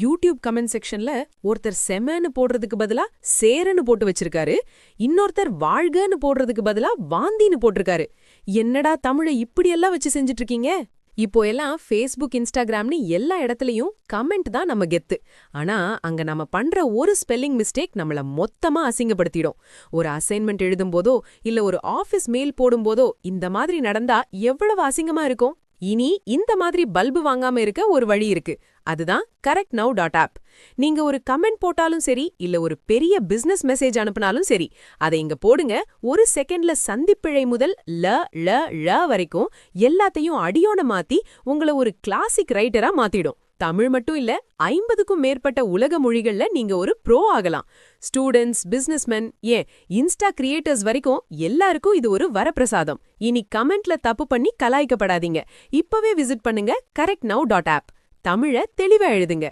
YouTube comment செக்ஷன்ல ஒருத்தர் செமன்னு போடுறதுக்கு பதிலா சேரன்னு போட்டு வச்சிருக்காரு. இன்னொருத்தர் வாழ்கன்னு போடுறதுக்கு பதிலா வாந்தின்னு போட்டிருக்காரு. என்னடா தமிழை இப்படியெல்லாம் வச்சு செஞ்சுட்டு இருக்கீங்க? இப்போ எல்லாம் ஃபேஸ்புக், இன்ஸ்டாகிராம்னு எல்லா இடத்துலயும் கமெண்ட் தான் நம்ம கெத்து. ஆனா அங்க நம்ம பண்ற ஒரு ஸ்பெல்லிங் மிஸ்டேக் நம்மள மொத்தமா அசிங்கப்படுத்திடும். ஒரு அசைன்மெண்ட் எழுதும் போதோ இல்ல ஒரு ஆபீஸ் மெயில் போடும் போதோ இந்த மாதிரி நடந்தா எவ்வளவு அசிங்கமா இருக்கும். இனி இந்த மாதிரி பல்பு வாங்காம இருக்க ஒரு வழி இருக்கு. அதுதான் correctnow.app. நீங்க ஒரு கமெண்ட் போட்டாலும் சரி இல்ல ஒரு பெரிய பிசினஸ் மெசேஜ் அனுப்பினாலும் சரி, அதை இங்க போடுங்க. ஒரு செகண்ட்ல சந்திப்பிழை முதல் ல ள ழ வரைக்கும் எல்லாத்தையும் அடியோட மாத்தி உங்கள ஒரு கிளாசிக் ரைட்டரா மாத்திடும். தமிழ் மட்டும் இல்ல, 50க்கும் மேற்பட்ட உலக மொழிகள்ல நீங்க ஒரு ப்ரோ ஆகலாம். ஸ்டூடெண்ட்ஸ், பிசினஸ்மென், ஏன் இன்ஸ்டா கிரியேட்டர்ஸ் வரைக்கும் எல்லாருக்கும் இது ஒரு வரப்பிரசாதம். இனி கமெண்ட்ல தப்பு பண்ணி கலாய்க்கப்படாதீங்க. இப்பவே விசிட் பண்ணுங்க correctnow.app. தமிழ தெளிவா எழுதுங்க.